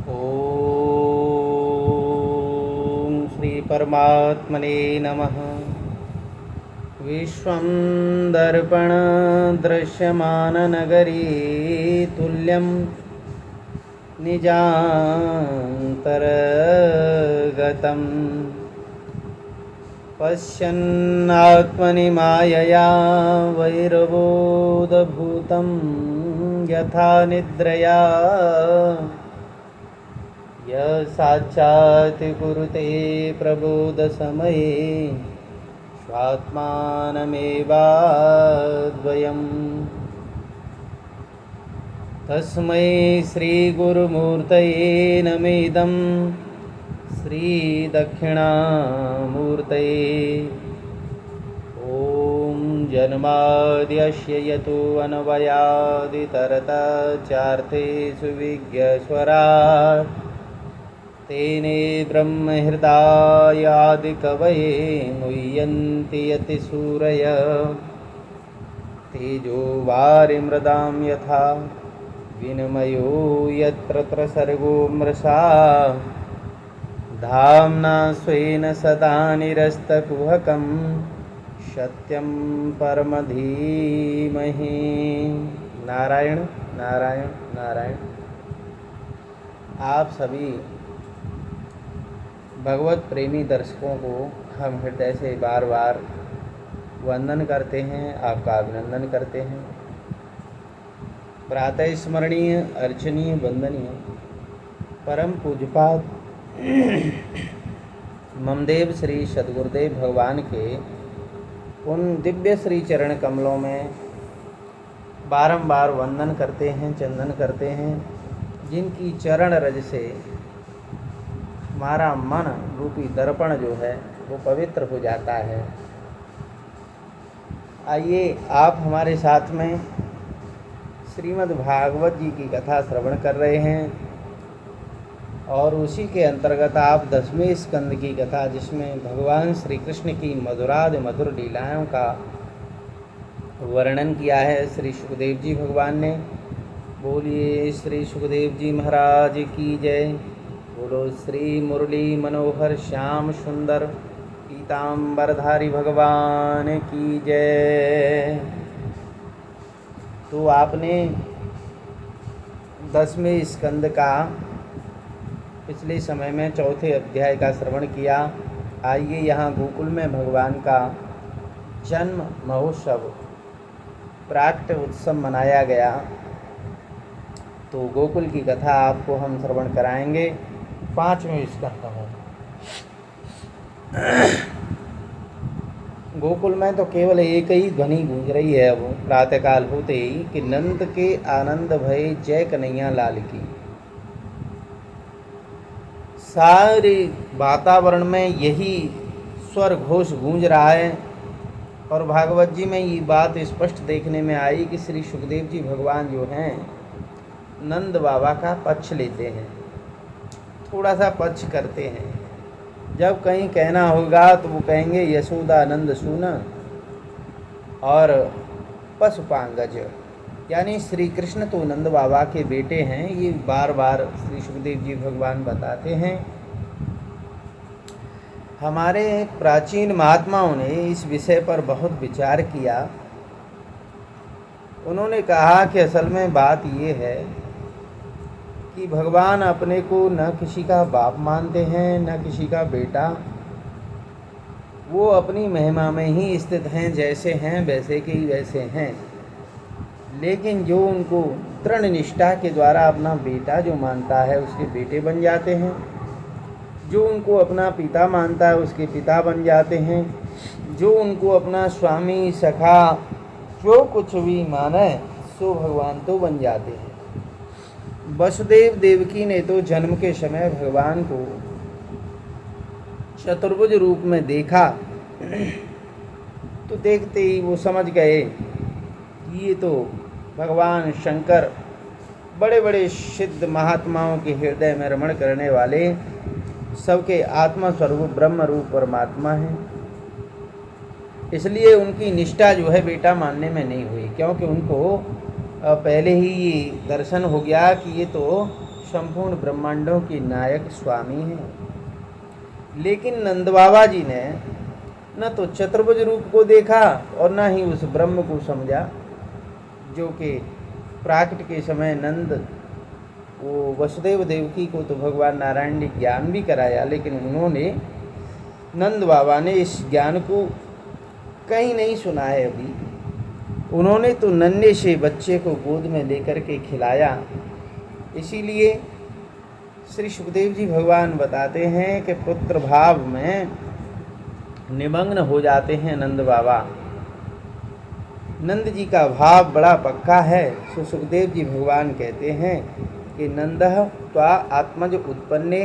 ॐ श्री परमात्मने नमः। विश्वं दर्पणदृश्यमाननगरी तुल्यं निजान्तरगतं पश्यन्नात्मनि मायया वैरवोदभूतं यथा निद्रया यः साक्षात् कुरुते प्रबोधसमये स्वात्मानमेवाद्वयम् तस्मै श्रीगुरुमूर्तये नमेदं श्रीदक्षिणामूर्तये। ॐ जन्माद्यस्य यतो अन्वयादितरतश्चार्थेषु विज्ञस्वराट् तेने ब्रह्महृदायादिकवये मुह्यन्ति यतिसूरयः तेजो वारिमृदां यथा विनिमयो यत्र सर्गो मृषा धाम्ना स्वेन सदा निरस्तकुहकं सत्यं परमधीमहि। नारायण नारायण नारायण। आप सभी भगवत प्रेमी दर्शकों को हम हृदय से बार बार वंदन करते हैं, आपका अभिनंदन करते हैं। प्रातः स्मरणीय, अर्चनीय, वंदनीय परम पूज्यपाद ममदेव श्री सद्गुरुदेव भगवान के उन दिव्य श्री चरण कमलों में बारंबार वंदन करते हैं, चंदन करते हैं, जिनकी चरण रज से हमारा मन रूपी दर्पण जो है वो पवित्र हो जाता है। आइए आप हमारे साथ में श्रीमद् भागवत जी की कथा श्रवण कर रहे हैं और उसी के अंतर्गत आप 10वें स्कंद की कथा, जिसमें भगवान श्री कृष्ण की मधुरादि मधुर लीलाओं का वर्णन किया है श्री सुखदेव जी भगवान ने। बोलिए श्री सुखदेव जी महाराज की जय। बोलो श्री मुरली मनोहर श्याम सुंदर पीताम्बरधारी भगवान की जय। तो आपने 10वें स्कंद का पिछले समय में 4थे अध्याय का श्रवण किया। आइए यहाँ गोकुल में भगवान का जन्म महोत्सव प्राकट उत्सव मनाया गया, तो गोकुल की कथा आपको हम श्रवण कराएंगे 5वें स्कंद में। गोकुल में तो केवल एक ही ध्वनि गूंज रही है अब प्रातःकाल होते ही कि नंद के आनंद भय जय कन्हैया लाल की। सारे वातावरण में यही स्वर घोष गूंज रहा है। और भागवत जी में ये बात स्पष्ट देखने में आई कि श्री सुखदेव जी भगवान जो हैं नंद बाबा का पक्ष लेते हैं, थोड़ा सा पक्ष करते हैं। जब कहीं कहना होगा तो वो कहेंगे यशोदा नंद सुन और पशुपांगज, यानी श्री कृष्ण तो नंद बाबा के बेटे हैं। ये बार बार श्री सुखदेव जी भगवान बताते हैं। हमारे प्राचीन महात्माओं ने इस विषय पर बहुत विचार किया। उन्होंने कहा कि असल में बात ये है कि भगवान अपने को न किसी का बाप मानते हैं, न किसी का बेटा। वो अपनी महिमा में ही स्थित हैं, जैसे हैं वैसे के ही वैसे हैं। लेकिन जो उनको दृढ़ निष्ठा के द्वारा अपना बेटा जो मानता है उसके बेटे बन जाते हैं, जो उनको अपना पिता मानता है उसके पिता बन जाते हैं, जो उनको अपना स्वामी सखा जो कुछ भी माने सो भगवान तो बन जाते हैं। वसुदेव देवकी ने तो जन्म के समय भगवान को चतुर्भुज रूप में देखा तो देखते ही वो समझ गए ये तो भगवान शंकर बड़े बड़े सिद्ध महात्माओं के हृदय में रमण करने वाले सबके आत्मा स्वरूप ब्रह्म रूप परमात्मा हैं। इसलिए उनकी निष्ठा जो है बेटा मानने में नहीं हुई, क्योंकि उनको पहले ही ये दर्शन हो गया कि ये तो संपूर्ण ब्रह्मांडों के नायक स्वामी हैं। लेकिन नंद बाबा जी ने न तो चतुर्भुज रूप को देखा और न ही उस ब्रह्म को समझा, जो कि प्राकट के समय नंद वो वसुदेव देवकी को तो भगवान नारायण ने ज्ञान भी कराया, लेकिन उन्होंने नंद बाबा ने इस ज्ञान को कहीं नहीं सुना है अभी। उन्होंने तो नन्हे से बच्चे को गोद में लेकर के खिलाया। इसीलिए श्री सुखदेव जी भगवान बताते हैं कि पुत्र भाव में निमग्न हो जाते हैं नंद बाबा। नंद जी का भाव बड़ा पक्का है। सो सुखदेव जी भगवान कहते हैं कि नंदः त्वा आत्मज उत्पन्ने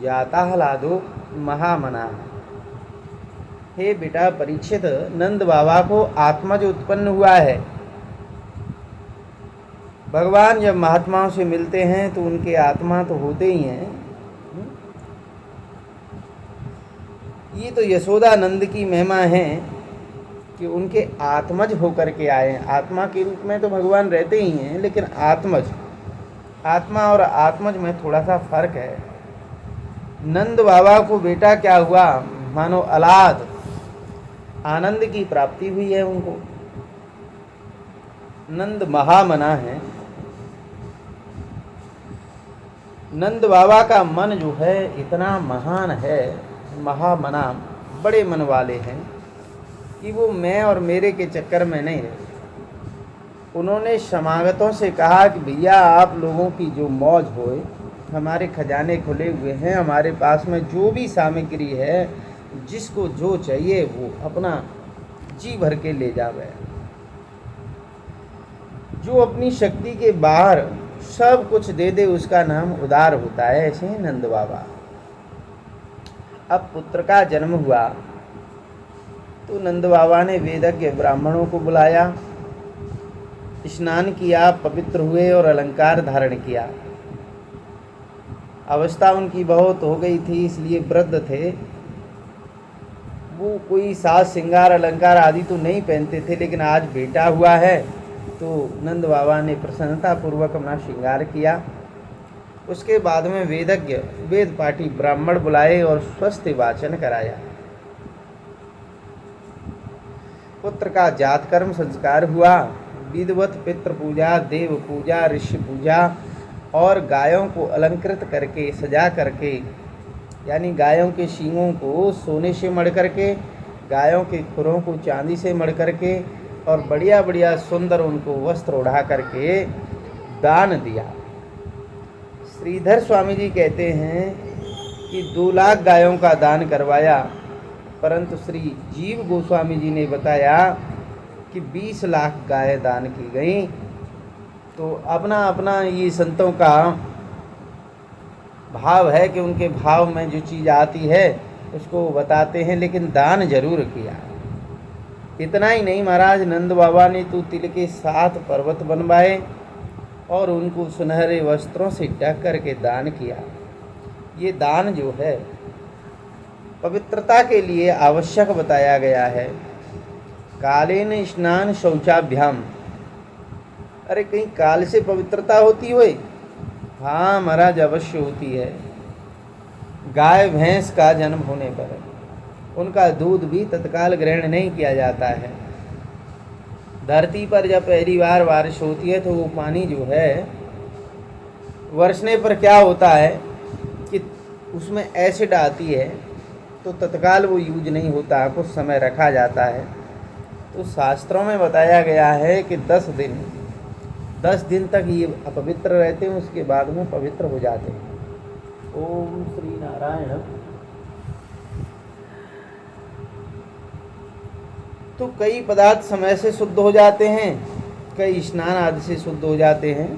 जाता हलादो महामना। हे बेटा परीक्षित, नंद बाबा को आत्मज उत्पन्न हुआ है। भगवान जब महात्माओं से मिलते हैं तो उनके आत्मा तो होते ही हैं। ये तो यशोदा नंद की महिमा है कि उनके आत्मज होकर के आए हैं। आत्मा के रूप में तो भगवान रहते ही हैं, लेकिन आत्मज, आत्मा और आत्मज में थोड़ा सा फर्क है। नंद बाबा को बेटा क्या हुआ, मानो अलाद आनंद की प्राप्ति हुई है उनको। नंद महामना है। नंद बाबा का मन जो है इतना महान है, महामना, बड़े मन वाले हैं कि वो मैं और मेरे के चक्कर में नहीं रहते। उन्होंने समागतों से कहा कि भैया आप लोगों की जो मौज होए, हमारे खजाने खुले हुए हैं, हमारे पास में जो भी सामग्री है, जिसको जो चाहिए वो अपना जी भर के ले जावे। जो अपनी शक्ति के बाहर सब कुछ दे दे उसका नाम उदार होता है। ऐसे ही नंद बाबा। अब पुत्र का जन्म हुआ तो नंद बाबा ने वेदज्ञ ब्राह्मणों को बुलाया, स्नान किया, पवित्र हुए और अलंकार धारण किया। अवस्था उनकी बहुत हो गई थी, इसलिए वृद्ध थे। वो कोई साज श्रृंगार अलंकार आदि तो नहीं पहनते थे, लेकिन आज बेटा हुआ है तो नंद बाबा ने प्रसन्नता पूर्वक अपना श्रृंगार किया। उसके बाद में वेदज्ञ वेद पाठी ब्राह्मण बुलाए और स्वस्थ वाचन कराया। पुत्र का जात कर्म संस्कार हुआ। विधिवत पितृ पूजा, देव पूजा, ऋषि पूजा और गायों को अलंकृत करके सजा करके, यानी गायों के सींगों को सोने से मढ़ करके, गायों के खुरों को चांदी से मढ़ करके और बढ़िया बढ़िया सुंदर उनको वस्त्र ओढ़ा करके दान दिया। श्रीधर स्वामी जी कहते हैं कि 2 लाख गायों का दान करवाया, परंतु श्री जीव गोस्वामी जी ने बताया कि 20 लाख गाय दान की गई। तो अपना अपना ये संतों का भाव है कि उनके भाव में जो चीज़ आती है उसको बताते हैं, लेकिन दान जरूर किया। इतना ही नहीं, महाराज नंद बाबा ने तो तिल के 7 पर्वत बनवाए और उनको सुनहरे वस्त्रों से ढक करके दान किया। ये दान जो है पवित्रता के लिए आवश्यक बताया गया है। कालेन स्नान शौचाभ्याम। अरे कहीं काल से पवित्रता होती हुई? हाँ महाराज, अवश्य होती है। गाय भैंस का जन्म होने पर उनका दूध भी तत्काल ग्रहण नहीं किया जाता है। धरती पर जब पहली बार बारिश होती है तो वो पानी जो है बरसने पर क्या होता है कि उसमें एसिड आती है, तो तत्काल वो यूज नहीं होता, कुछ समय रखा जाता है। तो शास्त्रों में बताया गया है कि 10 दिन तक ये अपवित्र रहते हैं, उसके बाद में पवित्र हो जाते हैं। ओम श्री नारायण। तो कई पदार्थ समय से शुद्ध हो जाते हैं, कई स्नान आदि से शुद्ध हो जाते हैं।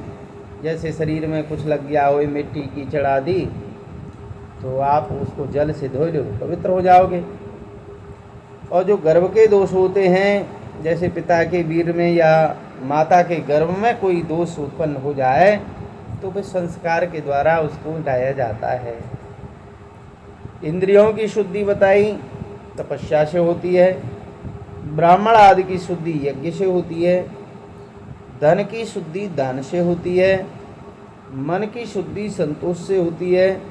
जैसे शरीर में कुछ लग गया हो, मिट्टी कीचड़ आदि, तो आप उसको जल से धो लो, पवित्र हो जाओगे। और जो गर्भ के दोष होते हैं, जैसे पिता के वीर्य में या माता के गर्भ में कोई दोष उत्पन्न हो जाए, तो फिर संस्कार के द्वारा उसको हटाया जाता है। इंद्रियों की शुद्धि बताई, तपस्या से होती है। ब्राह्मण आदि की शुद्धि यज्ञ से होती है। धन की शुद्धि दान से होती है। मन की शुद्धि संतोष से होती है,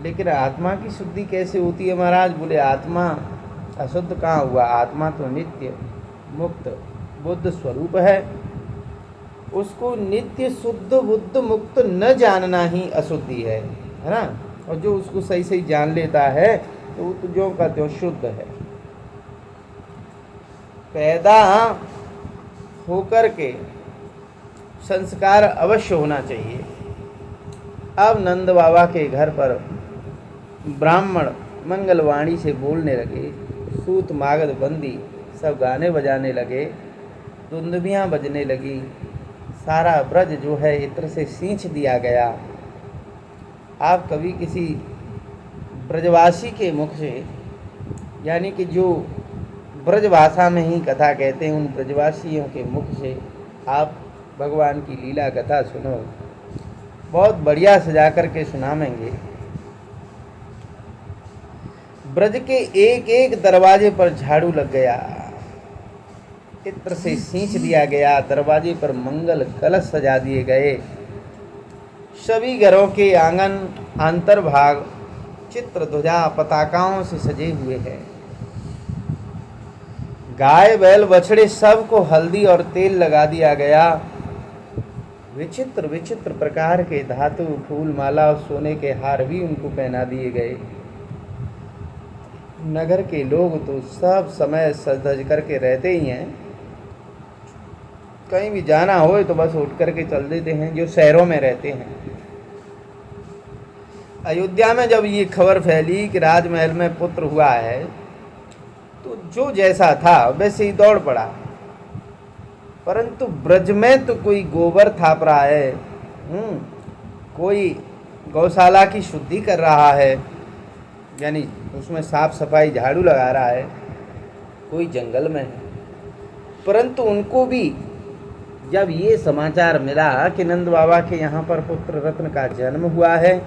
लेकिन आत्मा की शुद्धि कैसे होती है महाराज? बोले आत्मा अशुद्ध कहाँ हुआ, आत्मा तो नित्य मुक्त बुद्ध स्वरूप है। उसको नित्य शुद्ध बुद्ध मुक्त न जानना ही अशुद्धि है ना। और जो उसको सही सही जान लेता है तो वो तो ज्यों का त्यों शुद्ध है। पैदा होकर के संस्कार अवश्य होना चाहिए। अब नंद बाबा के घर पर ब्राह्मण मंगलवाणी से बोलने लगे, सूत मागध बंदी सब गाने बजाने लगे, दुंदुभियाँ बजने लगी, सारा ब्रज जो है इत्र से सींच दिया गया। आप कभी किसी ब्रजवासी के मुख से, यानी कि जो ब्रज भाषा में ही कथा कहते हैं, उन ब्रजवासियों के मुख से आप भगवान की लीला कथा सुनो, बहुत बढ़िया सजा करके सुनाएंगे। ब्रज के एक एक दरवाजे पर झाड़ू लग गया, इत्र से सींच दिया गया, दरवाजे पर मंगल कलश सजा दिए गए। सभी घरों के आंगन अंतर्भाग चित्र ध्वजा पताकाओं से सजे हुए हैं। गाय बैल बछड़े सबको हल्दी और तेल लगा दिया गया। विचित्र विचित्र प्रकार के धातु फूल माला और सोने के हार भी उनको पहना दिए गए। नगर के लोग तो सब समय सज धज करके रहते ही हैं, कहीं भी जाना हो तो बस उठ करके चल देते हैं, जो शहरों में रहते हैं। अयोध्या में जब ये खबर फैली कि राजमहल में पुत्र हुआ है, तो जो जैसा था वैसे ही दौड़ पड़ा। परंतु ब्रज में तो कोई गोबर थाप रहा है, कोई गौशाला की शुद्धि कर रहा है, यानी उसमें साफ सफाई झाड़ू लगा रहा है, कोई जंगल में है। परंतु उनको भी जब ये समाचार मिला कि नंद बाबा के यहाँ पर पुत्र रत्न का जन्म हुआ है,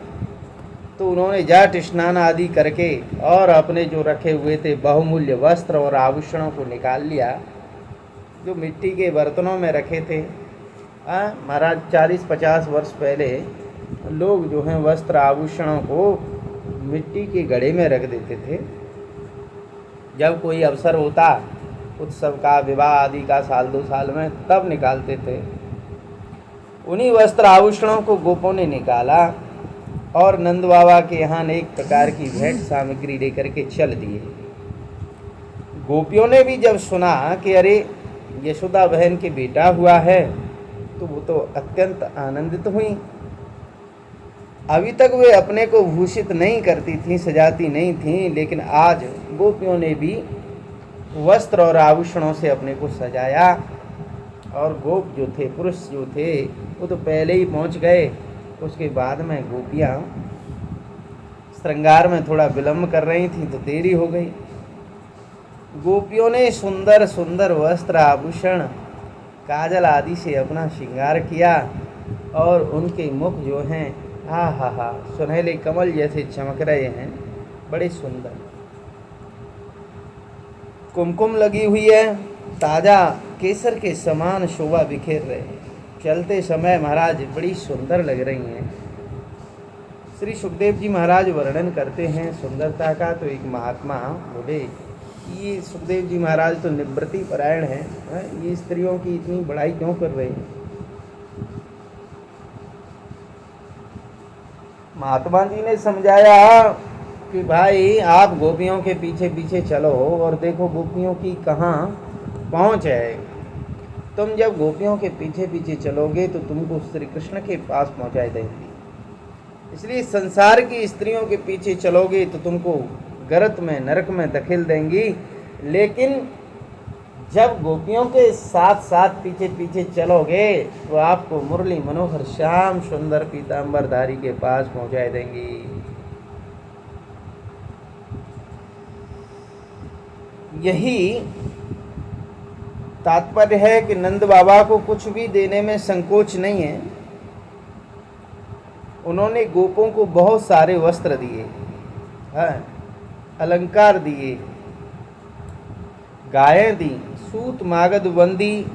तो उन्होंने जाट स्नान आदि करके और अपने जो रखे हुए थे बहुमूल्य वस्त्र और आभूषणों को निकाल लिया, जो मिट्टी के बर्तनों में रखे थे। महाराज 40-50 वर्ष पहले लोग जो हैं वस्त्र आभूषणों को मिट्टी के घड़े में रख देते थे। जब कोई अवसर होता उत्सव का, विवाह आदि का, साल 2 साल में, तब निकालते थे। उन्हीं वस्त्र आभूषणों को गोपों ने निकाला और नंद बाबा के यहाँ अनेक प्रकार की भेंट सामग्री लेकर के चल दिए। गोपियों ने भी जब सुना कि अरे यशोदा बहन के बेटा हुआ है, तो वो तो अत्यंत आनंदित हुई। अभी तक वे अपने को भूषित नहीं करती थीं, सजाती नहीं थीं, लेकिन आज गोपियों ने भी वस्त्र और आभूषणों से अपने को सजाया। और गोप जो थे, पुरुष जो थे, वो तो पहले ही पहुंच गए। उसके बाद में गोपियाँ श्रृंगार में थोड़ा विलम्ब कर रही थीं, तो देरी हो गई। गोपियों ने सुंदर सुंदर वस्त्र आभूषण काजल आदि से अपना श्रृंगार किया, और उनके मुख जो हैं हा सुनहले कमल जैसे चमक रहे हैं, बड़े सुंदर। कुमकुम लगी हुई है, ताज़ा केसर के समान शोभा बिखेर रहे हैं। चलते समय महाराज बड़ी सुंदर लग रही हैं। श्री सुखदेव जी महाराज वर्णन करते हैं सुंदरता का। तो एक महात्मा बोले, ये सुखदेव जी महाराज तो निवृत्ति परायण हैं, ये स्त्रियों की इतनी बड़ाई क्यों कर रहे हैं? महात्मा जी ने समझाया कि भाई आप गोपियों के पीछे पीछे चलो और देखो गोपियों की कहाँ पहुँच है। तुम जब गोपियों के पीछे पीछे चलोगे तो तुमको श्री कृष्ण के पास पहुँचा देंगी। इसलिए संसार की स्त्रियों के पीछे चलोगे तो तुमको गर्त में, नरक में धकेल देंगी। लेकिन जब गोपियों के साथ साथ पीछे पीछे चलोगे तो आपको मुरली मनोहर श्याम सुंदर पीताम्बरधारी के पास पहुंचा देंगी। यही तात्पर्य है कि नंद बाबा को कुछ भी देने में संकोच नहीं है। उन्होंने गोपों को बहुत सारे वस्त्र दिए, अलंकार दिए, गायें दी, सूत मागध बंदी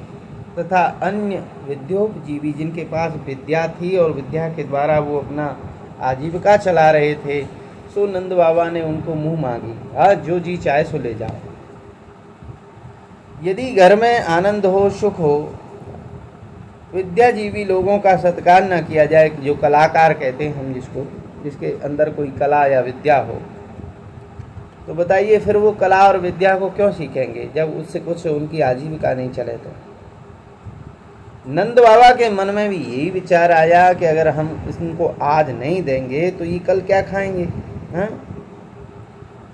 तथा अन्य विद्योपजीवी जिनके पास विद्या थी और विद्या के द्वारा वो अपना आजीविका चला रहे थे, सो नंद बाबा ने उनको मुँह मांगी, आज जो जी चाहे सो ले जाओ। यदि घर में आनंद हो, सुख हो, विद्याजीवी लोगों का सत्कार न किया जाए, जो कलाकार कहते हैं हम जिसको, जिसके अंदर कोई कला या विद्या हो, तो बताइए फिर वो कला और विद्या को क्यों सीखेंगे जब उससे कुछ उनकी आजीविका नहीं चले। तो नंद बाबा के मन में भी यही विचार आया कि अगर हम इनको आज नहीं देंगे तो ये कल क्या खाएंगे, हैं?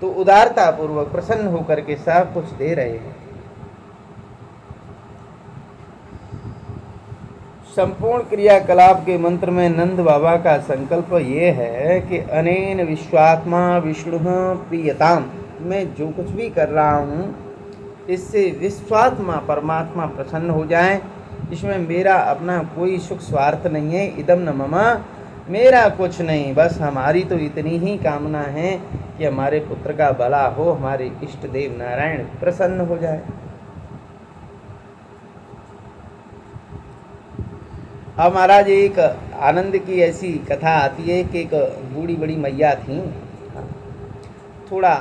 तो उदारता पूर्वक प्रसन्न होकर के सब कुछ दे रहे हैं। संपूर्ण क्रियाकलाप के मंत्र में नंद बाबा का संकल्प ये है कि अनेन विश्वात्मा विष्णु प्रियताम, मैं जो कुछ भी कर रहा हूँ इससे विश्वात्मा परमात्मा प्रसन्न हो जाए, इसमें मेरा अपना कोई सुख स्वार्थ नहीं है। इदम न ममा, मेरा कुछ नहीं, बस हमारी तो इतनी ही कामना है कि हमारे पुत्र का भला हो, हमारे इष्ट देव नारायण प्रसन्न हो जाए। अब महाराज एक आनंद की ऐसी कथा आती है कि एक बूढ़ी बड़ी मैया थी, थोड़ा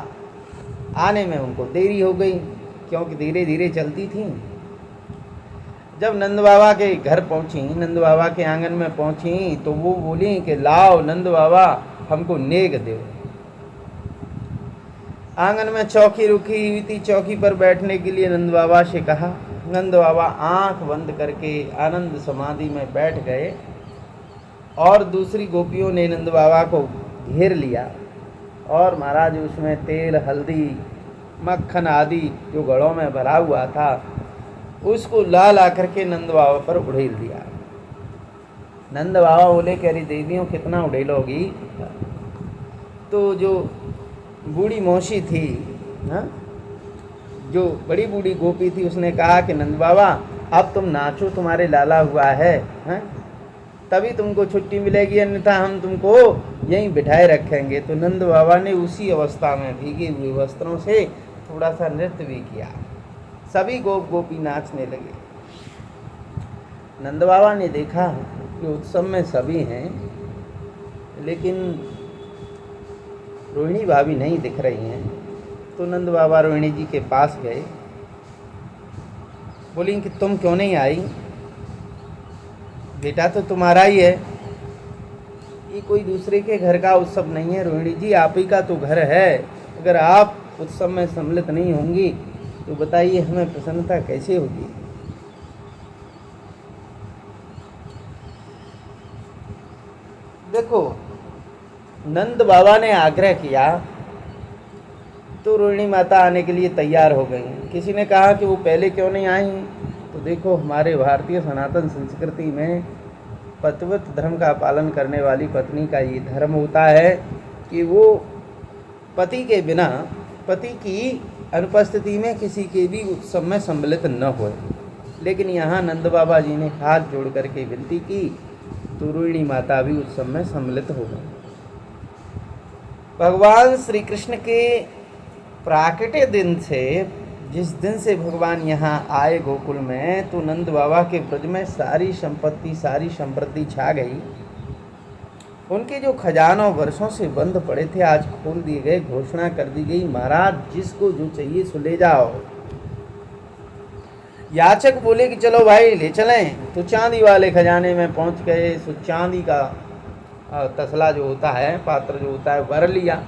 आने में उनको देरी हो गई क्योंकि धीरे धीरे चलती थी। जब नंद बाबा के घर पहुंची, नंद बाबा के आंगन में पहुंची, तो वो बोली कि लाओ नंद बाबा हमको नेग दो। आंगन में चौकी रुकी हुई थी, चौकी पर बैठने के लिए नंद बाबा से कहा। नंद बाबा आंख बंद करके आनंद समाधि में बैठ गए और दूसरी गोपियों ने नंद बाबा को घेर लिया और महाराज उसमें तेल, हल्दी, मक्खन आदि जो घड़ों में भरा हुआ था उसको ला ला करके नंद बाबा पर उड़ेल दिया। नंद बाबा बोले कि अरे देवियों कितना उड़ेलोगी। तो जो बूढ़ी मौसी थी, हाँ, जो बड़ी बूढ़ी गोपी थी, उसने कहा कि नंद बाबा अब तुम नाचो, तुम्हारे लाला हुआ है, हैं? तभी तुमको छुट्टी मिलेगी, अन्यथा हम तुमको यहीं बिठाए रखेंगे। तो नंद बाबा ने उसी अवस्था में भीगे हुए वस्त्रों से थोड़ा सा नृत्य भी किया। सभी गोपी नाचने लगे। नंद बाबा ने देखा कि उत्सव में सभी हैं लेकिन रोहिणी भाभी नहीं दिख रही हैं। तो नंद बाबा रोहिणी जी के पास गए, बोली कि तुम क्यों नहीं आई, बेटा तो तुम्हारा ही है, ये कोई दूसरे के घर का उत्सव नहीं है। रोहिणी जी आप ही का तो घर है, अगर आप उत्सव में सम्मिलित नहीं होंगी तो बताइए हमें प्रसन्नता कैसे होगी। देखो नंद बाबा ने आग्रह किया तो रोहिणी माता आने के लिए तैयार हो गई। किसी ने कहा कि वो पहले क्यों नहीं आई, तो देखो हमारे भारतीय सनातन संस्कृति में पतिव्रत धर्म का पालन करने वाली पत्नी का ये धर्म होता है कि वो पति के बिना, पति की अनुपस्थिति में किसी के भी उत्सव में सम्मिलित न हो। लेकिन यहाँ नंद बाबा जी ने हाथ जोड़ करके विनती की तो रोहिणी माता भी उत्सव में सम्मिलित हो गई। भगवान श्री कृष्ण के प्राकट्य दिन से, जिस दिन से भगवान यहाँ आए गोकुल में, तो नंद बाबा के ब्रज में सारी संपत्ति, सारी समृद्धि छा गई। उनके जो खजानों वर्षों से बंद पड़े थे आज खोल दिए गए, घोषणा कर दी गई महाराज जिसको जो चाहिए सो ले जाओ। याचक बोले कि चलो भाई ले चलें, तो चांदी वाले खजाने में पहुंच गए। सो चांदी का तसला जो होता है, पात्र जो होता है, भर लिया।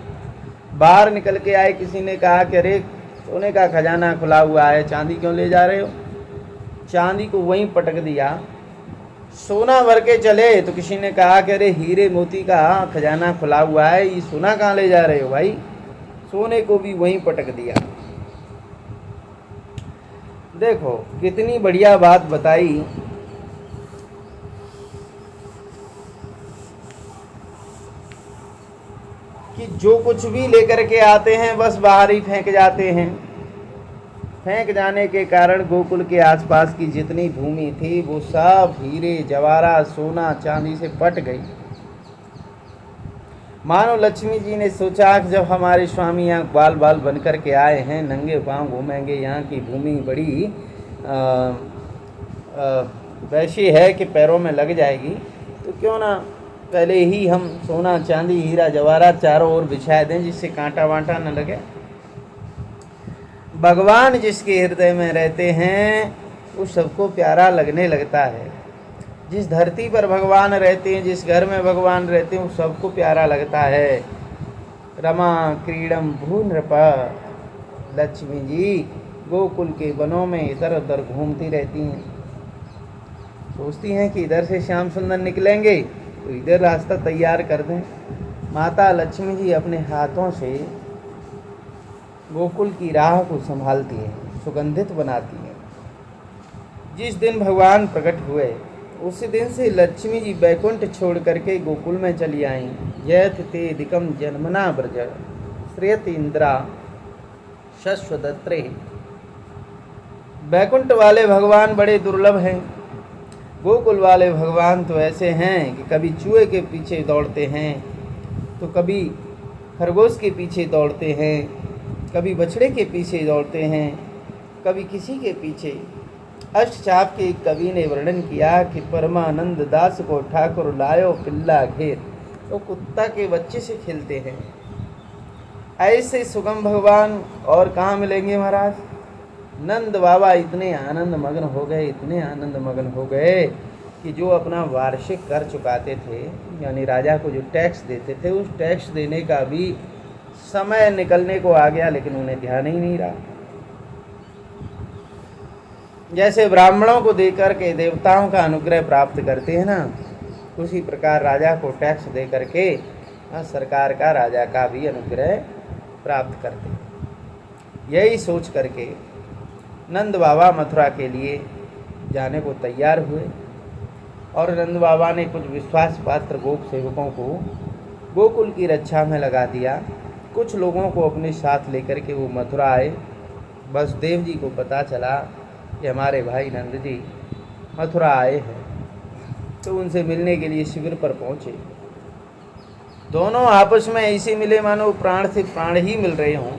बाहर निकल के आए, किसी ने कहा कि अरे सोने का खजाना खुला हुआ है, चांदी क्यों ले जा रहे हो। चांदी को वहीं पटक दिया। सोना भर के चले तो किसी ने कहा कि अरे हीरे मोती का खजाना खुला हुआ है, ये सोना कहाँ ले जा रहे हो भाई। सोने को भी वहीं पटक दिया। देखो कितनी बढ़िया बात बताई कि जो कुछ भी लेकर के आते हैं बस बाहर ही फेंक जाते हैं। फेंक जाने के कारण गोकुल के आसपास की जितनी भूमि थी वो सब हीरे जवाहरात, सोना चांदी से पट गई। मानो लक्ष्मी जी ने सोचा कि जब हमारे स्वामी यहाँ बाल बाल बन कर के आए हैं, नंगे पांव घूमेंगे, यहाँ की भूमि बड़ी वैसी है कि पैरों में लग जाएगी, तो क्यों ना पहले ही हम सोना चांदी हीरा जवाहरात चारों ओर बिछा दें जिससे कांटा वांटा न लगे। भगवान जिसके हृदय में रहते हैं वो सबको प्यारा लगने लगता है। जिस धरती पर भगवान रहते हैं, जिस घर में भगवान रहते हैं, वो सबको प्यारा लगता है। रमा क्रीडम भू नृप, लक्ष्मी जी गोकुल के वनों में इधर उधर घूमती रहती हैं। सोचती हैं कि इधर से श्याम सुंदर निकलेंगे तो इधर रास्ता तैयार कर दें। माता लक्ष्मी जी अपने हाथों से गोकुल की राह को संभालती हैं, सुगंधित बनाती हैं। जिस दिन भगवान प्रकट हुए उसी दिन से लक्ष्मी जी बैकुंठ छोड़ करके गोकुल में चली आईं। यथ ते दिकम जन्मना ब्रज श्रेयत इंद्रा शश्वदत्रे। बैकुंठ वाले भगवान बड़े दुर्लभ हैं। गोकुल वाले भगवान तो ऐसे हैं कि कभी चूहे के पीछे दौड़ते हैं, तो कभी खरगोश के पीछे दौड़ते हैं, कभी बछड़े के पीछे दौड़ते हैं, कभी किसी के पीछे। अष्टचाप के एक कवि ने वर्णन किया कि परमानंद दास को ठाकुर लायो पिल्ला घेर, तो कुत्ता के बच्चे से खेलते हैं। ऐसे सुगम भगवान और कहाँ मिलेंगे महाराज। नंद बाबा इतने आनंद मग्न हो गए, इतने आनंद मग्न हो गए कि जो अपना वार्षिक कर चुकाते थे, यानी राजा को जो टैक्स देते थे, उस टैक्स देने का भी समय निकलने को आ गया, लेकिन उन्हें ध्यान ही नहीं रहा। जैसे ब्राह्मणों को देकर के देवताओं का अनुग्रह प्राप्त करते हैं ना, उसी प्रकार राजा को टैक्स दे करके सरकार का राजा का भी अनुग्रह प्राप्त करते हैं। यही सोच करके नंद बाबा मथुरा के लिए जाने को तैयार हुए और नंद बाबा ने कुछ विश्वास पात्र गोप सेवकों को गोकुल की रक्षा में लगा दिया। कुछ लोगों को अपने साथ लेकर के वो मथुरा आए। वसुदेव जी को पता चला कि हमारे भाई नंद जी मथुरा आए हैं, तो उनसे मिलने के लिए शिविर पर पहुँचे। दोनों आपस में ऐसे मिले मानो प्राण से प्राण ही मिल रहे हों।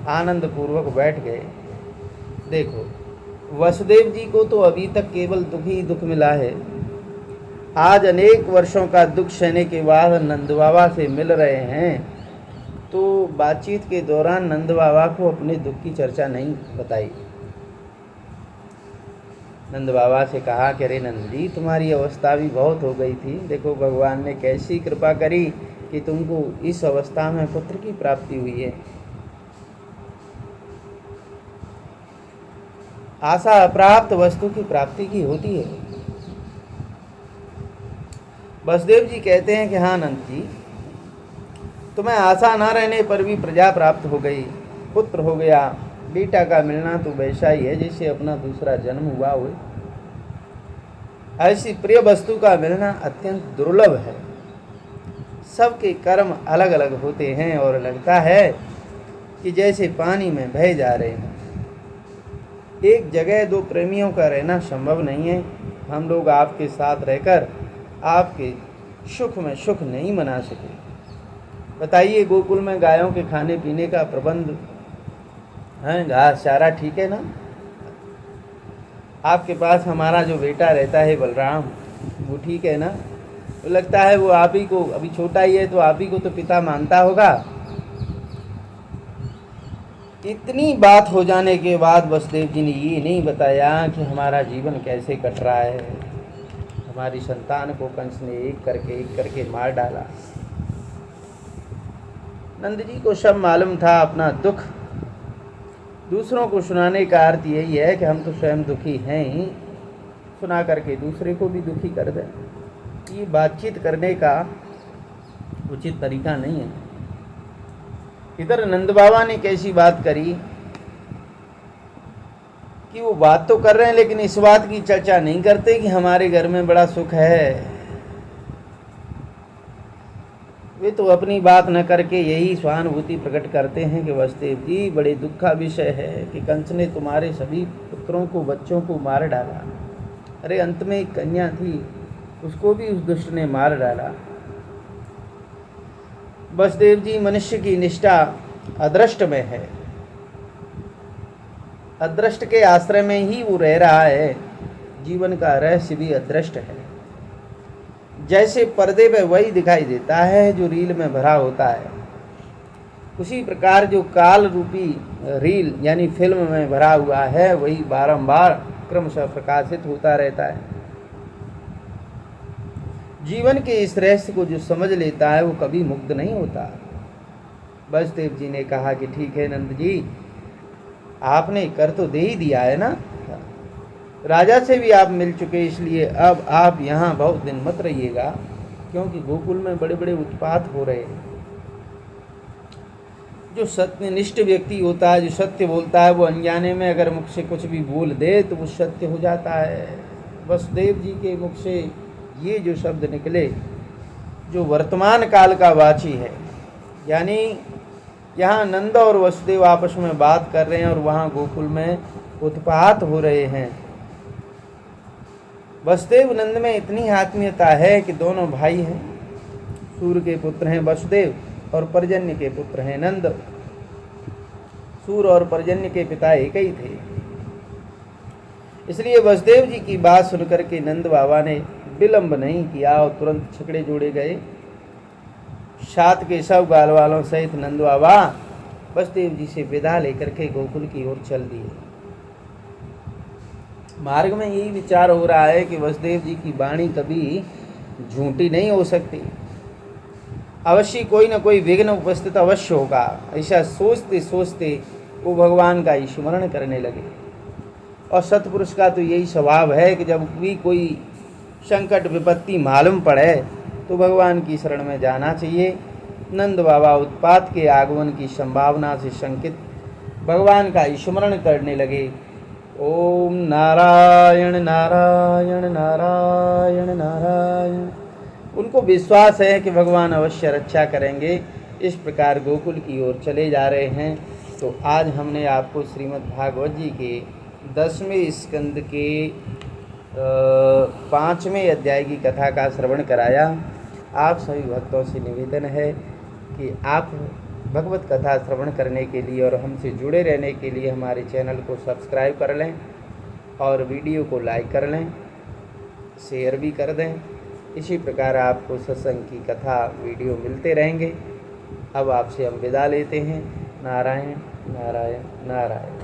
आनंद पूर्वक बैठ गए। देखो, वसुदेव जी को तो अभी तक केवल दुख ही दुख मिला है। आज अनेक वर्षों का दुख सहने के बाद नंद बाबा से मिल रहे हैं, तो बातचीत के दौरान नंद बाबा को अपने दुख की चर्चा नहीं बताई। नंद बाबा से कहा कि अरे नंद जी, तुम्हारी अवस्था भी बहुत हो गई थी। देखो भगवान ने कैसी कृपा करी कि तुमको इस अवस्था में पुत्र की प्राप्ति हुई है। आशा अप्राप्त वस्तु की प्राप्ति की होती है। वसुदेव जी कहते हैं कि हाँ नंद जी, तुम्हें आशा ना रहने पर भी प्रजा प्राप्त हो गई, पुत्र हो गया। बेटा का मिलना तो वैसा ही है जैसे अपना दूसरा जन्म हुआ हो। ऐसी प्रिय वस्तु का मिलना अत्यंत दुर्लभ है। सबके कर्म अलग अलग होते हैं और लगता है कि जैसे पानी में बह जा रहे हैं। एक जगह दो प्रेमियों का रहना संभव नहीं है। हम लोग आपके साथ रहकर आपके सुख में सुख नहीं मना सके। बताइए, गोकुल में गायों के खाने पीने का प्रबंध है, घास चारा ठीक है ना? आपके पास हमारा जो बेटा रहता है बलराम, वो ठीक है ना? तो लगता है वो आप ही को, अभी छोटा ही है तो आप ही को तो पिता मानता होगा। इतनी बात हो जाने के बाद वसुदेव जी ने ये नहीं बताया कि हमारा जीवन कैसे कट रहा है। हमारी संतान को कंस ने एक करके मार डाला। नंद जी को सब मालूम था। अपना दुख दूसरों को सुनाने का अर्थ यही है कि हम तो स्वयं दुखी हैं ही, सुना करके दूसरे को भी दुखी कर दें। ये बातचीत करने का उचित तरीका नहीं है। इधर नंद बाबा ने कैसी बात करी कि वो बात तो कर रहे हैं लेकिन इस बात की चर्चा नहीं करते कि हमारे घर में बड़ा सुख है। वे तो अपनी बात न करके यही सहानुभूति प्रकट करते हैं कि वसुदेव जी, बड़े दुख का विषय है कि कंस ने तुम्हारे सभी पुत्रों को, बच्चों को मार डाला। अरे अंत में एक कन्या थी, उसको भी उस दुष्ट ने मार डाला। वसुदेव जी, मनुष्य की निष्ठा अदृष्ट में है। अदृष्ट के आश्रय में ही वो रह रहा है। जीवन का रहस्य भी अदृष्ट है। जैसे पर्दे पे वही दिखाई देता है जो रील में भरा होता है, उसी प्रकार जो काल रूपी रील यानी फिल्म में भरा हुआ है वही बारंबार क्रमशः प्रकाशित होता रहता है। जीवन के इस रहस्य को जो समझ लेता है वो कभी मुक्त नहीं होता। वसुदेव जी ने कहा कि ठीक है नंद जी, आपने कर तो दे ही दिया है ना, राजा से भी आप मिल चुके, इसलिए अब आप यहाँ बहुत दिन मत रहिएगा, क्योंकि गोकुल में बड़े बड़े उत्पात हो रहे हैं। जो सत्यनिष्ठ व्यक्ति होता है, जो सत्य बोलता है, वो अनजाने में अगर मुख से कुछ भी बोल दे तो वो सत्य हो जाता है। वसुदेव जी के मुख से ये जो शब्द निकले, जो वर्तमान काल का वाची है, यानी यहाँ नंद और वसुदेव आपस में बात कर रहे हैं और वहाँ गोकुल में उत्पात हो रहे हैं। वसुदेव नंद में इतनी आत्मीयता है कि दोनों भाई हैं। सूर्य के पुत्र हैं वसुदेव और पर्जन्य के पुत्र हैं नंद। सूर्य और पर्जन्य के पिता एक ही थे। इसलिए वसुदेव जी की बात सुनकर के नंद बाबा ने विलंब नहीं किया और तुरंत छकड़े जोड़े गए। सात के सब गाल वालों सहित नंद बाबा वसुदेव जी से विदा लेकर के गोकुल की ओर चल दिए। मार्ग में यही विचार हो रहा है कि वसुदेव जी की वाणी कभी झूठी नहीं हो सकती, अवश्य कोई न कोई विघ्न उपस्थित अवश्य होगा। ऐसा सोचते सोचते वो भगवान का ही स्मरण करने लगे। और सत्पुरुष का तो यही स्वभाव है कि जब भी कोई संकट विपत्ति मालूम पड़े तो भगवान की शरण में जाना चाहिए। नंद बाबा उत्पात के आगमन की संभावना से शंकित भगवान का स्मरण करने लगे। ओम नारायण नारायण नारायण नारायण। उनको विश्वास है कि भगवान अवश्य रक्षा करेंगे। इस प्रकार गोकुल की ओर चले जा रहे हैं। तो आज हमने आपको श्रीमद् भागवत जी के 10वें स्कंद के 5वें अध्याय की कथा का श्रवण कराया। आप सभी भक्तों से निवेदन है कि आप भगवत कथा श्रवण करने के लिए और हमसे जुड़े रहने के लिए हमारे चैनल को सब्सक्राइब कर लें और वीडियो को लाइक कर लें, शेयर भी कर दें। इसी प्रकार आपको सत्संग की कथा वीडियो मिलते रहेंगे। अब आपसे हम विदा लेते हैं। नारायण नारायण नारायण।